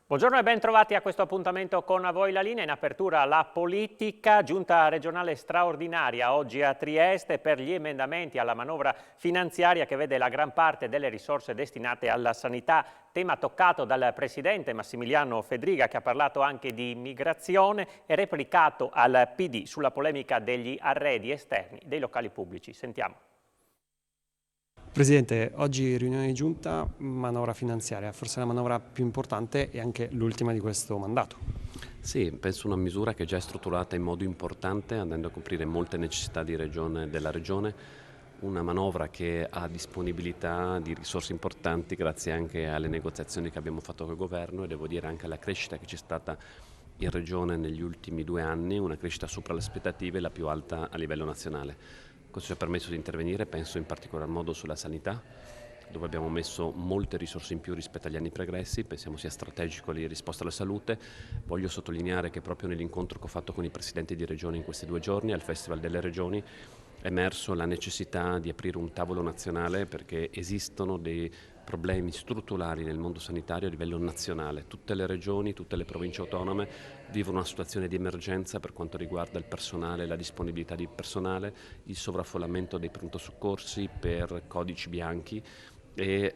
Buongiorno e ben trovati a questo appuntamento con A Voi la Linea. In apertura la politica, giunta regionale straordinaria oggi a Trieste per gli emendamenti alla manovra finanziaria che vede la gran parte delle risorse destinate alla sanità, tema toccato dal presidente Massimiliano Fedriga, che ha parlato anche di immigrazione e replicato al PD sulla polemica degli arredi esterni dei locali pubblici. Sentiamo. Presidente, oggi riunione di giunta, manovra finanziaria, forse la manovra più importante e anche l'ultima di questo mandato. Sì, penso una misura che già è strutturata in modo importante, andando a coprire molte necessità della Regione, una manovra che ha disponibilità di risorse importanti grazie anche alle negoziazioni che abbiamo fatto col Governo e devo dire anche alla crescita che c'è stata in Regione negli ultimi 2 anni, una crescita sopra le aspettative, la più alta a livello nazionale. Questo ci ha permesso di intervenire, penso in particolar modo sulla sanità, dove abbiamo messo molte risorse in più rispetto agli anni pregressi, pensiamo sia strategico la risposta alla salute. Voglio sottolineare che proprio nell'incontro che ho fatto con i presidenti di regione in questi 2 giorni, al Festival delle Regioni, è emerso la necessità di aprire un tavolo nazionale perché esistono dei problemi strutturali nel mondo sanitario a livello nazionale. Tutte le regioni, tutte le province autonome vivono una situazione di emergenza per quanto riguarda il personale, la disponibilità di personale, il sovraffollamento dei pronto soccorsi per codici bianchi e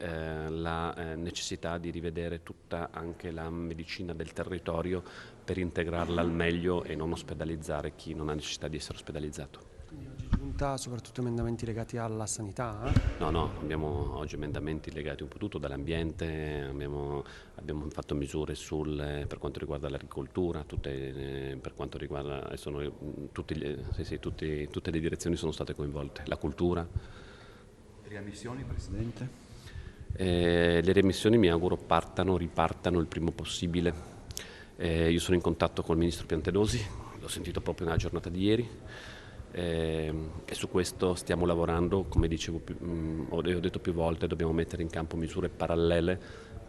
la necessità di rivedere tutta anche la medicina del territorio per integrarla al meglio e non ospedalizzare chi non ha necessità di essere ospedalizzato. Quindi oggi giunta soprattutto emendamenti legati alla sanità? No, abbiamo oggi emendamenti legati un po' tutto, dall'ambiente, abbiamo fatto misure per quanto riguarda l'agricoltura, per quanto riguarda, tutte le direzioni sono state coinvolte, la cultura. Riammissioni, Presidente? Le riammissioni mi auguro ripartano il primo possibile. Io sono in contatto con il Ministro Piantedosi, l'ho sentito proprio nella giornata di ieri. E su questo stiamo lavorando, come dicevo, ho detto più volte, dobbiamo mettere in campo misure parallele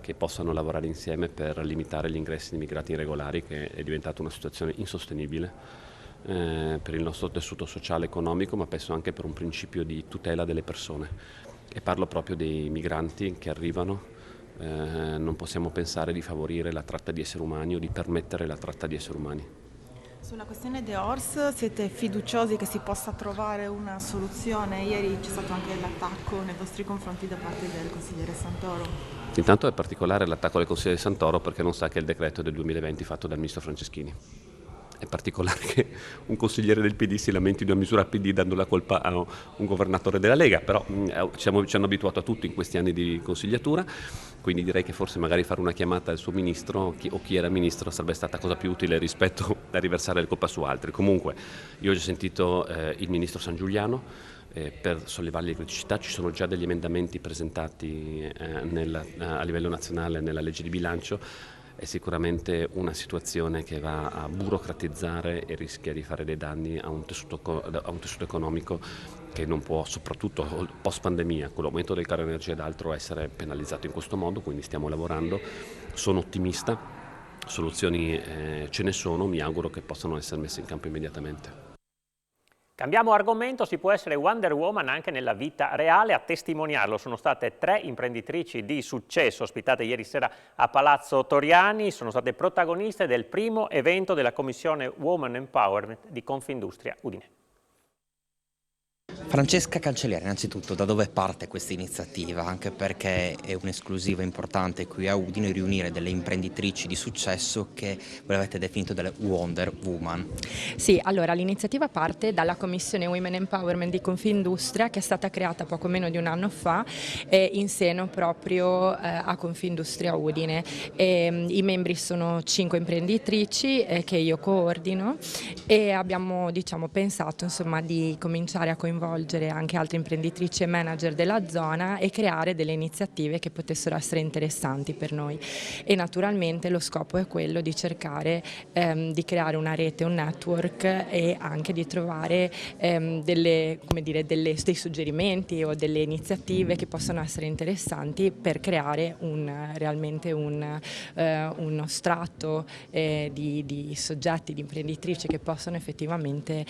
che possano lavorare insieme per limitare gli ingressi di immigrati irregolari, che è diventata una situazione insostenibile per il nostro tessuto sociale e economico, ma penso anche per un principio di tutela delle persone. E parlo proprio dei migranti che arrivano. Non possiamo pensare di favorire la tratta di esseri umani o di permettere la tratta di esseri umani. Sulla questione dei ORS siete fiduciosi che si possa trovare una soluzione? Ieri c'è stato anche l'attacco nei vostri confronti da parte del consigliere Santoro. Intanto è particolare l'attacco del consigliere Santoro perché non sa che il decreto è del 2020 fatto dal ministro Franceschini. È particolare che un consigliere del PD si lamenti di una misura PD dando la colpa a un governatore della Lega, però ci hanno abituato a tutti in questi anni di consigliatura, quindi direi che forse magari fare una chiamata al suo ministro o chi era ministro sarebbe stata cosa più utile rispetto a riversare la colpa su altri. Comunque io ho già sentito il ministro San Giuliano per sollevare le criticità, ci sono già degli emendamenti presentati a livello nazionale nella legge di bilancio. È sicuramente una situazione che va a burocratizzare e rischia di fare dei danni a un tessuto economico che non può, soprattutto post pandemia, con l'aumento del caro energia ed altro, essere penalizzato in questo modo, quindi stiamo lavorando, sono ottimista, soluzioni ce ne sono, mi auguro che possano essere messe in campo immediatamente. Cambiamo argomento, si può essere Wonder Woman anche nella vita reale. A testimoniarlo sono state 3 imprenditrici di successo ospitate ieri sera a Palazzo Toriani, sono state protagoniste del primo evento della Commissione Women Empowerment di Confindustria Udine. Francesca Cancelliere, innanzitutto da dove parte questa iniziativa? Anche perché è un'esclusiva importante qui a Udine riunire delle imprenditrici di successo che voi avete definito delle Wonder Woman. Sì, allora l'iniziativa parte dalla Commissione Women Empowerment di Confindustria che è stata creata poco meno di un anno fa in seno proprio a Confindustria Udine. I membri sono 5 imprenditrici che io coordino e abbiamo pensato di cominciare a coinvolgere anche altre imprenditrici e manager della zona e creare delle iniziative che potessero essere interessanti per noi. E naturalmente lo scopo è quello di cercare di creare una rete, un network e anche di trovare dei suggerimenti o delle iniziative che possono essere interessanti per creare realmente uno strato di soggetti, di imprenditrici che possono effettivamente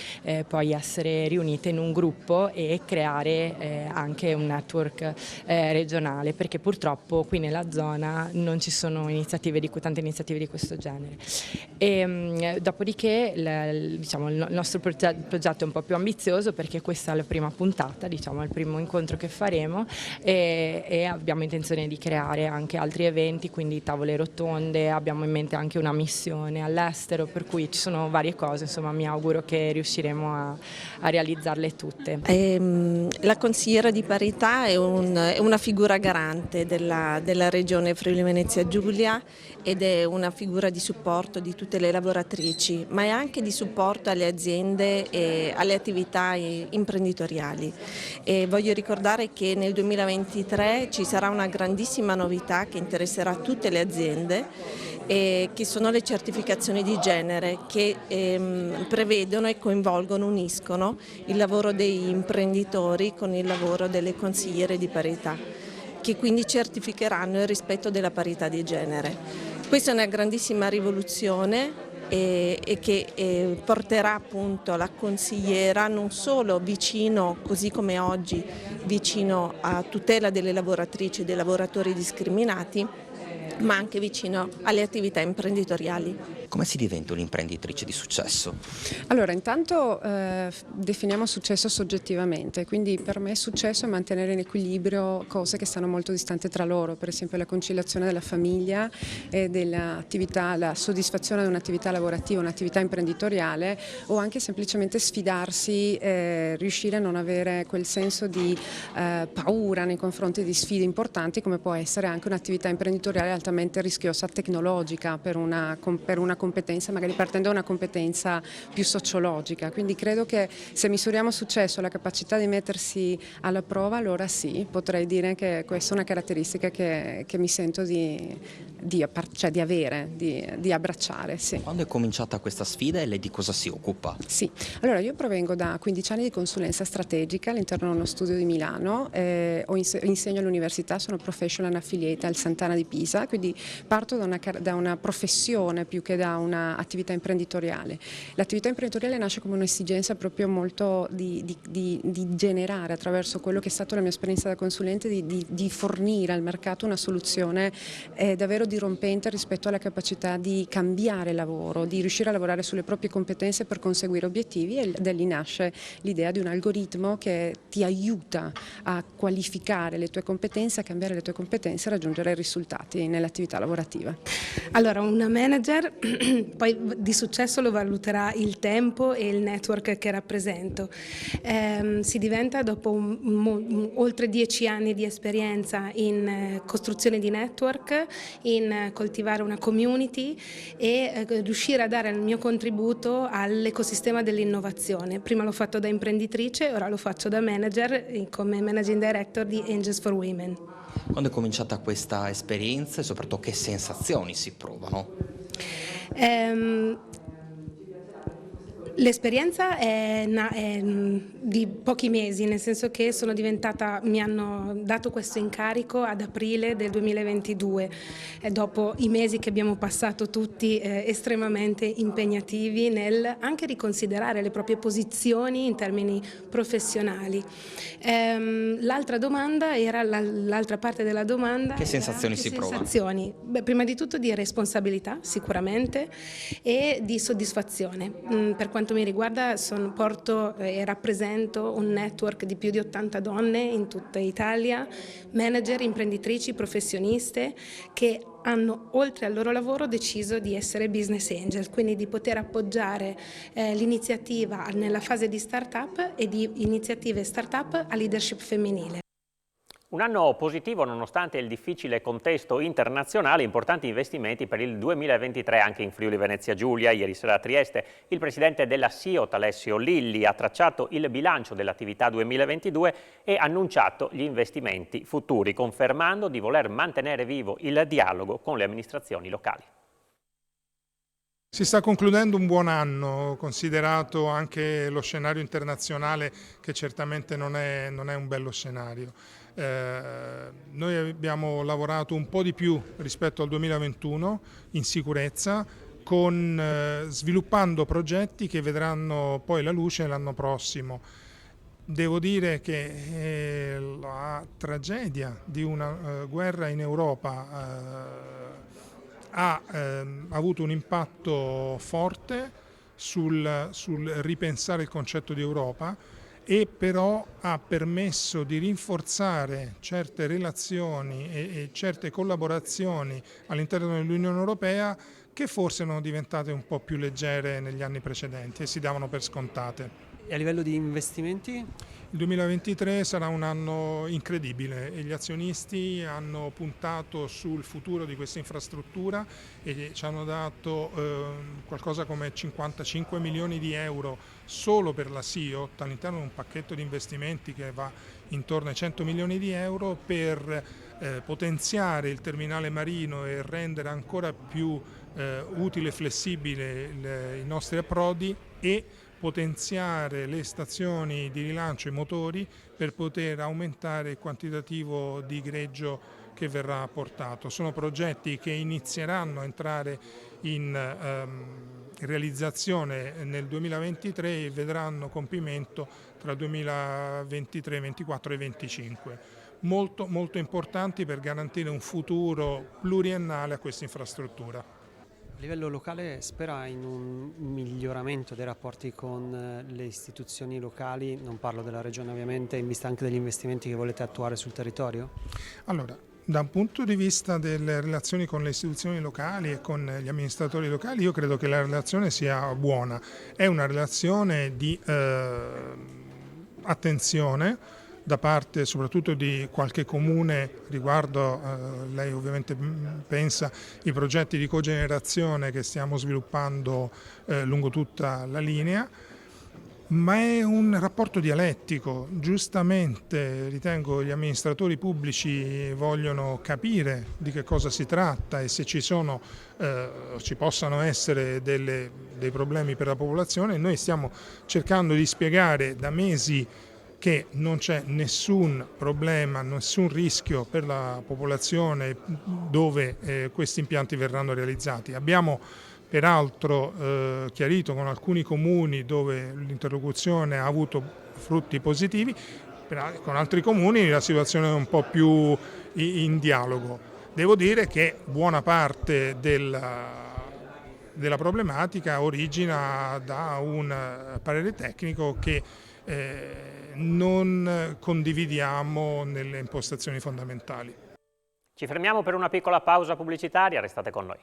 poi essere riunite in un gruppo sviluppo e creare anche un network regionale, perché purtroppo qui nella zona non ci sono tante iniziative di questo genere. Dopodiché il nostro progetto è un po' più ambizioso, perché questa è la prima puntata, diciamo, è il primo incontro che faremo, e abbiamo intenzione di creare anche altri eventi, quindi tavole rotonde, abbiamo in mente anche una missione all'estero, per cui ci sono varie cose, insomma mi auguro che riusciremo a realizzarle tutte. La consigliera di parità è una figura garante della regione Friuli Venezia Giulia ed è una figura di supporto di tutte le lavoratrici, ma è anche di supporto alle aziende e alle attività imprenditoriali. E voglio ricordare che nel 2023 ci sarà una grandissima novità che interesserà tutte le aziende, che sono le certificazioni di genere, che prevedono e coinvolgono, uniscono il lavoro degli imprenditori con il lavoro delle consigliere di parità, che quindi certificheranno il rispetto della parità di genere. Questa è una grandissima rivoluzione e che porterà appunto la consigliera non solo vicino, così come oggi, vicino a tutela delle lavoratrici e dei lavoratori discriminati, ma anche vicino alle attività imprenditoriali. Come si diventa un'imprenditrice di successo? Allora, intanto definiamo successo soggettivamente, quindi per me successo è mantenere in equilibrio cose che stanno molto distanti tra loro, per esempio la conciliazione della famiglia e dell'attività, la soddisfazione di un'attività lavorativa, un'attività imprenditoriale, o anche semplicemente sfidarsi, riuscire a non avere quel senso di paura nei confronti di sfide importanti, come può essere anche un'attività imprenditoriale altamente rischiosa, tecnologica, per una competenza, magari partendo da una competenza più sociologica. Quindi credo che se misuriamo successo la capacità di mettersi alla prova, allora sì, potrei dire che questa è una caratteristica che mi sento di avere, di abbracciare. Sì. Quando è cominciata questa sfida e lei di cosa si occupa? Sì, allora io provengo da 15 anni di consulenza strategica all'interno di uno studio di Milano, insegno all'università, sono professional affiliate al Sant'Anna di Pisa, quindi parto da una professione più che da un'attività imprenditoriale. L'attività imprenditoriale nasce come un'esigenza proprio molto di generare, attraverso quello che è stata la mia esperienza da consulente, di fornire al mercato una soluzione davvero dirompente rispetto alla capacità di cambiare lavoro, di riuscire a lavorare sulle proprie competenze per conseguire obiettivi, e da lì nasce l'idea di un algoritmo che ti aiuta a qualificare le tue competenze, a cambiare le tue competenze e a raggiungere risultati nell'attività lavorativa. Allora, una manager poi di successo lo valuterà il tempo e il network che rappresento. Si diventa dopo oltre 10 anni di esperienza in costruzione di network, in coltivare una community e riuscire a dare il mio contributo all'ecosistema dell'innovazione. Prima l'ho fatto da imprenditrice, ora lo faccio da manager, come managing director di Angels for Women. Quando è cominciata questa esperienza e soprattutto che sensazioni si provano? L'esperienza è di pochi mesi, nel senso che mi hanno dato questo incarico ad aprile del 2022, dopo i mesi che abbiamo passato tutti estremamente impegnativi nel anche riconsiderare le proprie posizioni in termini professionali. L'altra domanda era, l'altra parte della domanda. Che sensazioni si provano? Beh, prima di tutto di responsabilità sicuramente e di soddisfazione. Per quanto mi riguarda porto e rappresento un network di più di 80 donne in tutta Italia, manager, imprenditrici, professioniste che hanno, oltre al loro lavoro, deciso di essere business angel, quindi di poter appoggiare l'iniziativa nella fase di start-up e di iniziative start-up a leadership femminile. Un anno positivo nonostante il difficile contesto internazionale, importanti investimenti per il 2023 anche in Friuli Venezia Giulia. Ieri sera a Trieste il presidente della SIOT, Alessio Lilli, ha tracciato il bilancio dell'attività 2022 e annunciato gli investimenti futuri, confermando di voler mantenere vivo il dialogo con le amministrazioni locali. Si sta concludendo un buon anno, considerato anche lo scenario internazionale, che certamente non è un bello scenario. Noi abbiamo lavorato un po' di più rispetto al 2021 in sicurezza, sviluppando progetti che vedranno poi la luce l'anno prossimo. Devo dire che la tragedia di una guerra in Europa ha avuto un impatto forte sul ripensare il concetto di Europa, e però ha permesso di rinforzare certe relazioni e certe collaborazioni all'interno dell'Unione Europea che forse erano diventate un po' più leggere negli anni precedenti e si davano per scontate. E a livello di investimenti? Il 2023 sarà un anno incredibile e gli azionisti hanno puntato sul futuro di questa infrastruttura e ci hanno dato qualcosa come 55 milioni di euro solo per la SIOT all'interno di un pacchetto di investimenti che va intorno ai 100 milioni di euro per potenziare il terminale marino e rendere ancora più utile e flessibile i nostri approdi e potenziare le stazioni di rilancio e i motori per poter aumentare il quantitativo di greggio che verrà portato. Sono progetti che inizieranno a entrare in realizzazione nel 2023 e vedranno compimento tra 2023, 2024 e 2025. Molto, molto importanti per garantire un futuro pluriennale a questa infrastruttura. A livello locale spera in un miglioramento dei rapporti con le istituzioni locali, non parlo della regione ovviamente, in vista anche degli investimenti che volete attuare sul territorio? Allora, da un punto di vista delle relazioni con le istituzioni locali e con gli amministratori locali, io credo che la relazione sia buona. È una relazione di attenzione da parte soprattutto di qualche comune riguardo, lei ovviamente pensa, i progetti di cogenerazione che stiamo sviluppando lungo tutta la linea, ma è un rapporto dialettico. Giustamente ritengo gli amministratori pubblici vogliono capire di che cosa si tratta e se ci possano essere dei problemi per la popolazione. Noi stiamo cercando di spiegare da mesi che non c'è nessun problema, nessun rischio per la popolazione dove questi impianti verranno realizzati. Abbiamo peraltro chiarito con alcuni comuni dove l'interlocuzione ha avuto frutti positivi, con altri comuni la situazione è un po' più in dialogo. Devo dire che buona parte della problematica origina da un parere tecnico che non condividiamo nelle impostazioni fondamentali. Ci fermiamo per una piccola pausa pubblicitaria, restate con noi.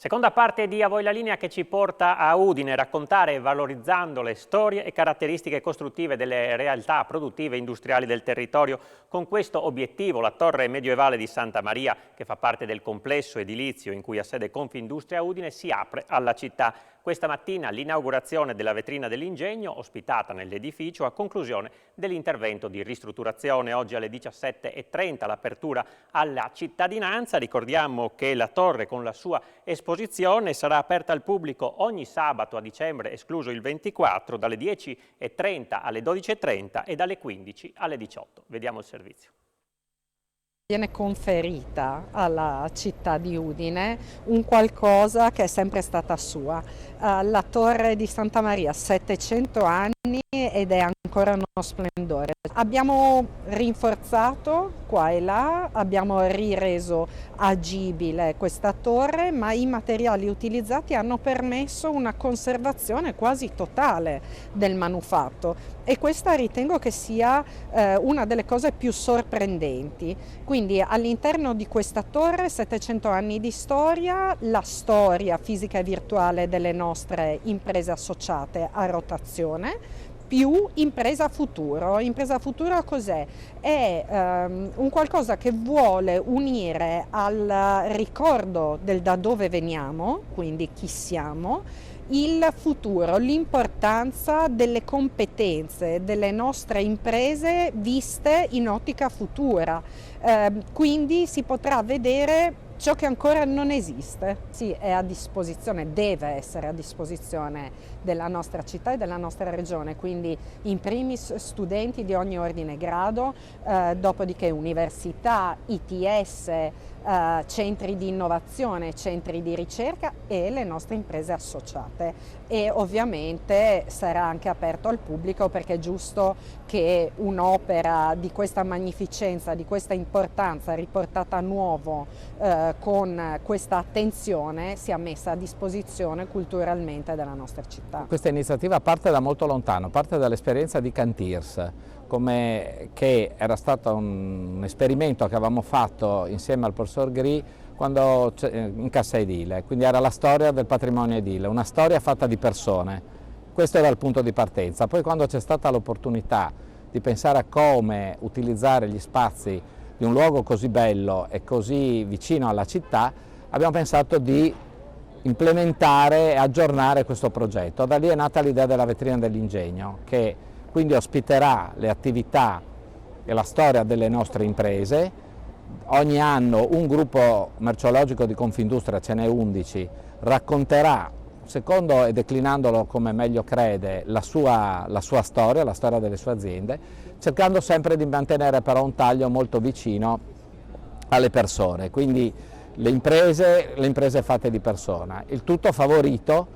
Seconda parte di A Voi la linea che ci porta a Udine, raccontare e valorizzando le storie e caratteristiche costruttive delle realtà produttive e industriali del territorio. Con questo obiettivo la torre medievale di Santa Maria, che fa parte del complesso edilizio in cui ha sede Confindustria Udine, si apre alla città. Questa mattina l'inaugurazione della vetrina dell'ingegno, ospitata nell'edificio, a conclusione dell'intervento di ristrutturazione. Oggi alle 17:30 l'apertura alla cittadinanza. Ricordiamo che la torre con la sua esposizione sarà aperta al pubblico ogni sabato a dicembre, escluso il 24, dalle 10:30 alle 12:30 e dalle 15 alle 18. Vediamo il servizio. Viene conferita alla città di Udine un qualcosa che è sempre stata sua. La torre di Santa Maria, 700 anni ed è ancora uno splendore. Abbiamo rinforzato qua e là, abbiamo rireso agibile questa torre, ma i materiali utilizzati hanno permesso una conservazione quasi totale del manufatto e questa ritengo che sia una delle cose più sorprendenti. Quindi all'interno di questa torre 700 anni di storia, la storia fisica e virtuale delle nostre imprese associate a rotazione, più Impresa Futuro. Impresa Futuro cos'è? È un qualcosa che vuole unire al ricordo del da dove veniamo, quindi chi siamo, il futuro, l'importanza delle competenze delle nostre imprese viste in ottica futura. quindi si potrà vedere ciò che ancora non esiste. Sì, è a disposizione, deve essere a disposizione della nostra città e della nostra regione, quindi in primis studenti di ogni ordine e grado, dopodiché università, ITS, centri di innovazione, centri di ricerca e le nostre imprese associate. E ovviamente sarà anche aperto al pubblico, perché è giusto che un'opera di questa magnificenza, di questa importanza, riportata a nuovo con questa attenzione, sia messa a disposizione culturalmente della nostra città. Questa iniziativa parte da molto lontano, parte dall'esperienza di Cantirs, che era stato un esperimento che avevamo fatto insieme al professor Gri quando in Cassa Edile, quindi era la storia del patrimonio edile, una storia fatta di persone. Questo era il punto di partenza. Poi quando c'è stata l'opportunità di pensare a come utilizzare gli spazi di un luogo così bello e così vicino alla città, abbiamo pensato di implementare e aggiornare questo progetto. Da lì è nata l'idea della vetrina dell'ingegno, che quindi ospiterà le attività e la storia delle nostre imprese. Ogni anno un gruppo merceologico di Confindustria, ce n'è 11, racconterà, secondo e declinandolo come meglio crede, la sua storia, la storia delle sue aziende, cercando sempre di mantenere però un taglio molto vicino alle persone, quindi le imprese fatte di persona, il tutto favorito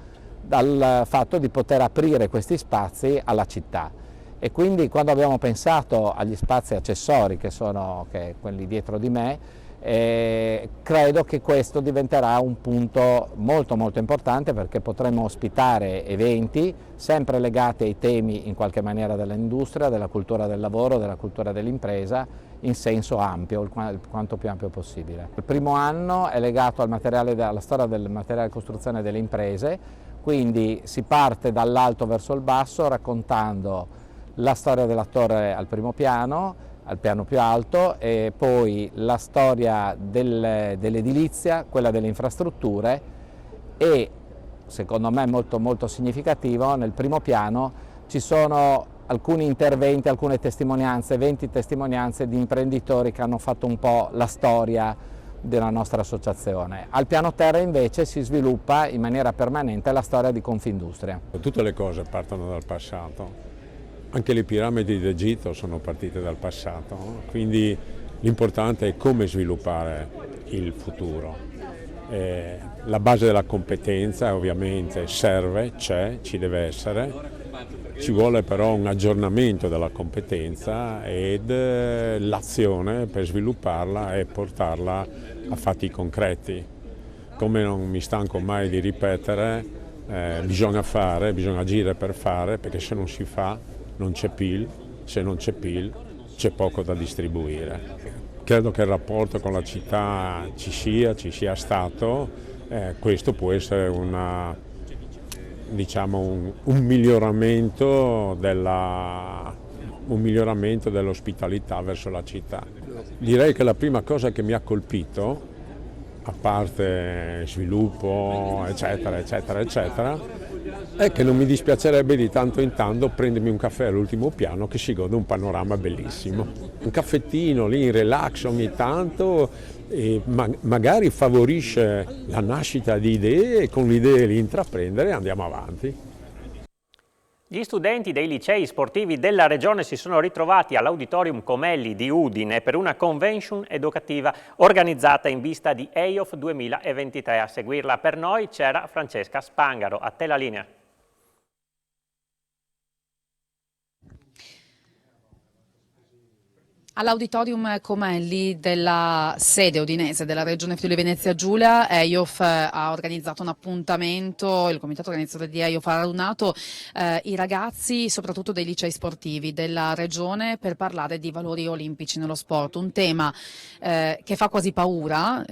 dal fatto di poter aprire questi spazi alla città. E quindi quando abbiamo pensato agli spazi accessori, che sono quelli dietro di me, credo che questo diventerà un punto molto molto importante, perché potremo ospitare eventi sempre legati ai temi in qualche maniera dell'industria, della cultura del lavoro, della cultura dell'impresa, in senso ampio, quanto più ampio possibile. Il primo anno è legato alla storia del materiale di costruzione delle imprese, quindi si parte dall'alto verso il basso raccontando la storia della torre al primo piano, al piano più alto, e poi la storia dell'edilizia, quella delle infrastrutture, e secondo me molto molto significativo, nel primo piano ci sono alcuni interventi, alcune testimonianze, 20 testimonianze di imprenditori che hanno fatto un po' la storia della nostra associazione. Al piano terra invece si sviluppa in maniera permanente la storia di Confindustria. Tutte le cose partono dal passato. Anche le piramidi d'Egitto sono partite dal passato, quindi l'importante è come sviluppare il futuro. La base della competenza ovviamente serve, ci deve essere, ci vuole però un aggiornamento della competenza ed l'azione per svilupparla e portarla a fatti concreti. Come non mi stanco mai di ripetere, bisogna agire per fare, perché se non si fa non c'è PIL, se non c'è PIL c'è poco da distribuire. Credo che il rapporto con la città ci sia stato, questo può essere un miglioramento dell'ospitalità verso la città. Direi che la prima cosa che mi ha colpito, a parte sviluppo eccetera eccetera eccetera, è che non mi dispiacerebbe di tanto in tanto prendermi un caffè all'ultimo piano, che si gode un panorama bellissimo. Un caffettino lì in relax ogni tanto magari favorisce la nascita di idee, e con le idee li intraprendere e andiamo avanti. Gli studenti dei licei sportivi della regione si sono ritrovati all'Auditorium Comelli di Udine per una convention educativa organizzata in vista di EIOF 2023. A seguirla per noi c'era Francesca Spangaro. A te la linea. All'Auditorium Comelli della sede udinese della Regione Friuli Venezia Giulia, EIOF ha organizzato un appuntamento, il comitato organizzatore di EIOF ha radunato i ragazzi, soprattutto dei licei sportivi della Regione, per parlare di valori olimpici nello sport, un tema che fa quasi paura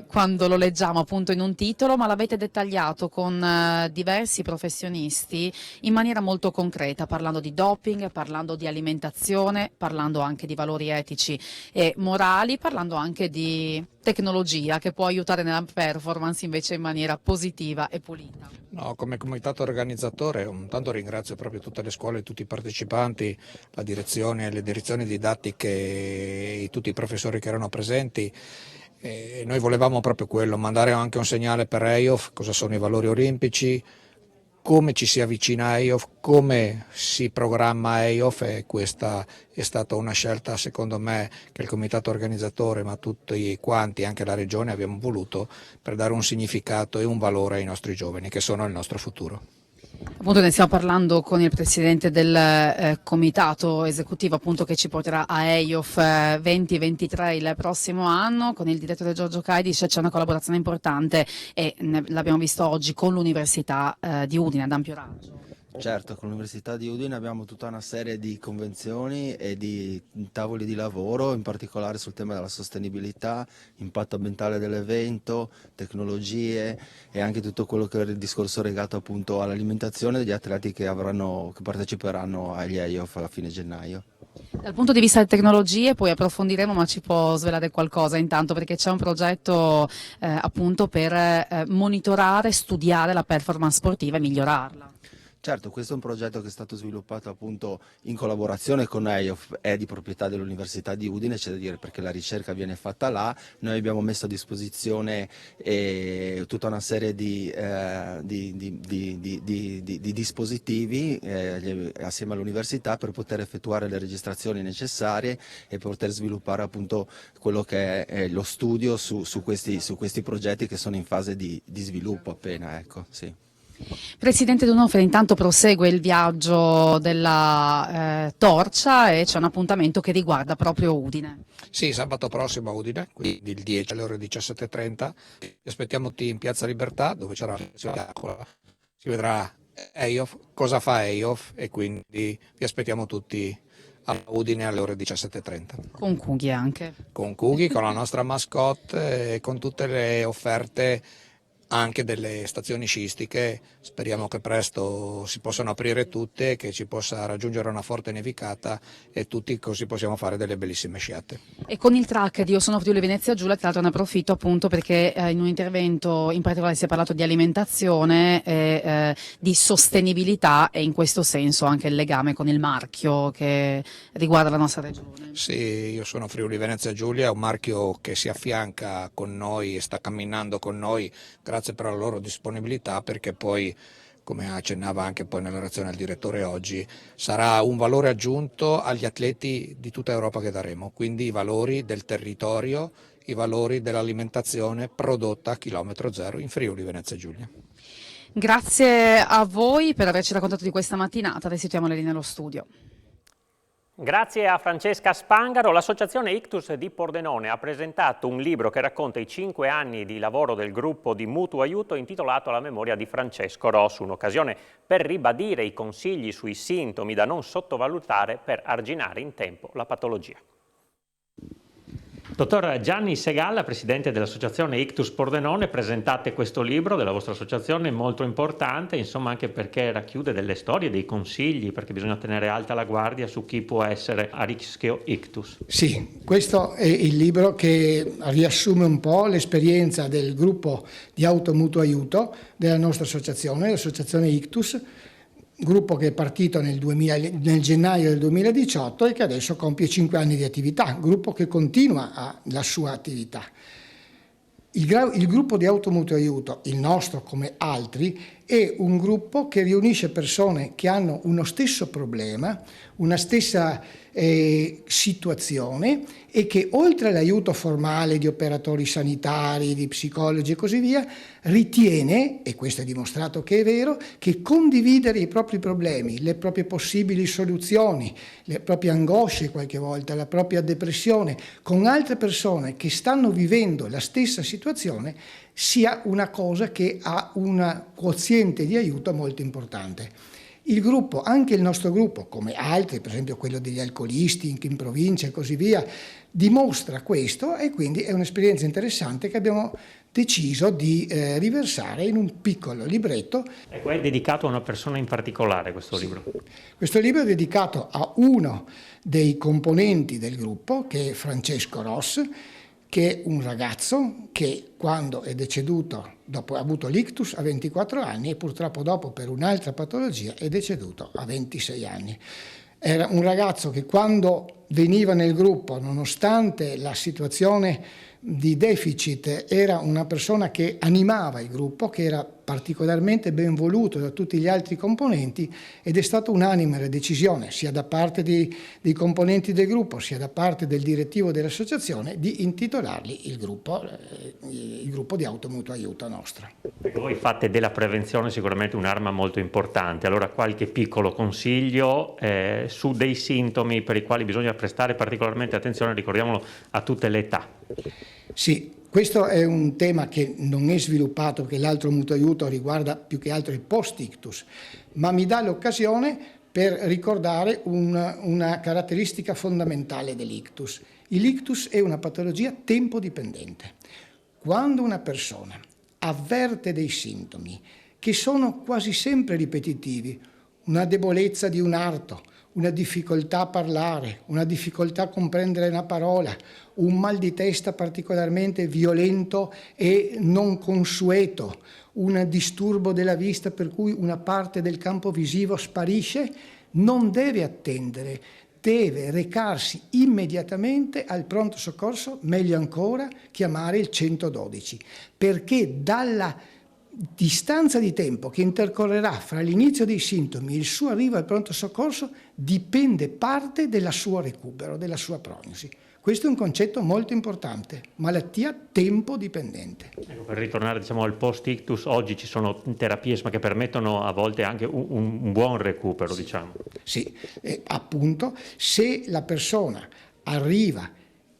quando lo leggiamo appunto in un titolo, ma l'avete dettagliato con diversi professionisti in maniera molto concreta, parlando di doping, parlando di alimentazione, parlando anche di valori valori etici e morali, parlando anche di tecnologia che può aiutare nella performance invece in maniera positiva e pulita. No, come comitato organizzatore intanto ringrazio proprio tutte le scuole, tutti i partecipanti, la direzione, le direzioni didattiche e tutti i professori che erano presenti. Noi volevamo proprio quello, mandare anche un segnale per EIOF, cosa sono i valori olimpici, come ci si avvicina a EIOF, come si programma EIOF, e questa è stata una scelta secondo me che il comitato organizzatore ma tutti quanti, anche la regione, abbiamo voluto per dare un significato e un valore ai nostri giovani che sono il nostro futuro. Appunto ne stiamo parlando con il presidente del comitato esecutivo appunto che ci porterà a EIOF 2023 il prossimo anno, con il direttore Giorgio Caidice. C'è una collaborazione importante e l'abbiamo visto oggi con l'Università di Udine ad ampio raggio. Certo, con l'Università di Udine abbiamo tutta una serie di convenzioni e di tavoli di lavoro, in particolare sul tema della sostenibilità, impatto ambientale dell'evento, tecnologie e anche tutto quello che è il discorso legato appunto all'alimentazione degli atleti che parteciperanno agli EIOF alla fine gennaio. Dal punto di vista delle tecnologie poi approfondiremo, ma ci può svelare qualcosa intanto, perché c'è un progetto appunto per monitorare, studiare la performance sportiva e migliorarla. Certo, questo è un progetto che è stato sviluppato appunto in collaborazione con EIOF, è di proprietà dell'Università di Udine, c'è da dire, perché la ricerca viene fatta là. Noi abbiamo messo a disposizione tutta una serie di dispositivi assieme all'università per poter effettuare le registrazioni necessarie e poter sviluppare appunto quello che è lo studio su questi progetti che sono in fase di sviluppo appena, ecco, sì. Presidente D'Onofrio, intanto prosegue il viaggio della torcia e c'è un appuntamento che riguarda proprio Udine. Sì, sabato prossimo a Udine, quindi il 10 alle ore 17:30. Vi aspettiamo tutti in Piazza Libertà, dove c'era la spettacolo. Si vedrà EIOF, cosa fa EIOF, e quindi vi aspettiamo tutti a Udine alle ore 17:30. Con Cughi anche. Con Cughi, con la nostra mascotte e con tutte le offerte anche delle stazioni sciistiche. Speriamo che presto si possano aprire tutte, che ci possa raggiungere una forte nevicata e tutti così possiamo fare delle bellissime sciate. E con il track di Io sono Friuli Venezia Giulia, tra l'altro ne approfitto appunto perché in un intervento in particolare si è parlato di alimentazione e di sostenibilità, e in questo senso anche il legame con il marchio che riguarda la nostra regione. Sì, Io sono Friuli Venezia Giulia, è un marchio che si affianca con noi e sta camminando con noi, grazie per la loro disponibilità, perché poi, come accennava anche poi nella relazione del direttore oggi, sarà un valore aggiunto agli atleti di tutta Europa che daremo, quindi i valori del territorio, i valori dell'alimentazione prodotta a chilometro zero in Friuli Venezia Giulia. Grazie a voi per averci raccontato di questa mattinata, restituiamo le linee allo studio. Grazie a Francesca Spangaro. L'associazione Ictus di Pordenone ha presentato un libro che racconta i 5 anni di lavoro del gruppo di mutuo aiuto intitolato alla memoria di Francesco Rossu, un'occasione per ribadire i consigli sui sintomi da non sottovalutare per arginare in tempo la patologia. Dottor Gianni Segalla, presidente dell'associazione Ictus Pordenone, presentate questo libro della vostra associazione molto importante, insomma, anche perché racchiude delle storie, dei consigli, perché bisogna tenere alta la guardia su chi può essere a rischio ictus. Sì, questo è il libro che riassume un po' l'esperienza del gruppo di automutuo aiuto della nostra associazione, l'associazione Ictus, gruppo che è partito nel gennaio del 2018 e che adesso compie 5 anni di attività, gruppo che continua la sua attività. Il gruppo di automutuo aiuto, il nostro come altri, è un gruppo che riunisce persone che hanno uno stesso problema, una stessa situazione, e che oltre all'aiuto formale di operatori sanitari, di psicologi e così via, ritiene, e questo è dimostrato che è vero, che condividere i propri problemi, le proprie possibili soluzioni, le proprie angosce qualche volta, la propria depressione con altre persone che stanno vivendo la stessa situazione sia una cosa che ha un quoziente di aiuto molto importante. Il gruppo, anche il nostro gruppo, come altri, per esempio quello degli alcolisti in provincia e così via, dimostra questo e quindi è un'esperienza interessante che abbiamo deciso di riversare in un piccolo libretto. Ecco, è dedicato a una persona in particolare questo libro? Questo libro è dedicato a uno dei componenti del gruppo, che è Francesco Ross, che è un ragazzo che quando è deceduto, dopo ha avuto l'ictus a 24 anni e purtroppo dopo per un'altra patologia è deceduto a 26 anni. Era un ragazzo che quando veniva nel gruppo, nonostante la situazione di deficit, era una persona che animava il gruppo, che era particolarmente ben voluto da tutti gli altri componenti ed è stata unanime la decisione, sia da parte dei componenti del gruppo, sia da parte del direttivo dell'associazione, di intitolargli il gruppo di Automutuo Aiuto nostro. Voi fate della prevenzione sicuramente un'arma molto importante, allora qualche piccolo consiglio su dei sintomi per i quali bisogna prestare particolarmente attenzione, ricordiamolo, a tutte le età. Sì, questo è un tema che non è sviluppato perché l'altro mutuo aiuto riguarda più che altro il post-ictus, ma mi dà l'occasione per ricordare una caratteristica fondamentale dell'ictus. L'ictus è una patologia tempo-dipendente. Quando una persona avverte dei sintomi che sono quasi sempre ripetitivi, una debolezza di un arto, una difficoltà a parlare, una difficoltà a comprendere una parola, un mal di testa particolarmente violento e non consueto, un disturbo della vista per cui una parte del campo visivo sparisce, non deve attendere, deve recarsi immediatamente al pronto soccorso, meglio ancora chiamare il 112, perché dalla distanza di tempo che intercorrerà fra l'inizio dei sintomi e il suo arrivo al pronto soccorso dipende parte del suo recupero, della sua prognosi. Questo è un concetto molto importante, malattia tempo dipendente. Ecco, per ritornare al post-ictus, oggi ci sono terapie che permettono a volte anche un buon recupero, diciamo. Sì, appunto, se la persona arriva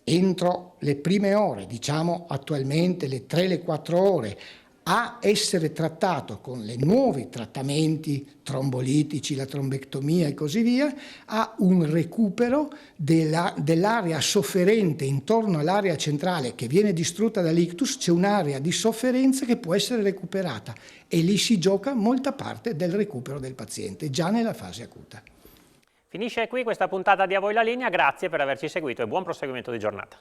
entro le prime ore, diciamo attualmente le 3-4 ore, a essere trattato con i nuovi trattamenti trombolitici, la trombectomia e così via, ha un recupero dell'area sofferente intorno all'area centrale che viene distrutta dall'ictus, c'è un'area di sofferenza che può essere recuperata e lì si gioca molta parte del recupero del paziente, già nella fase acuta. Finisce qui questa puntata di A Voi la Linea, grazie per averci seguito e buon proseguimento di giornata.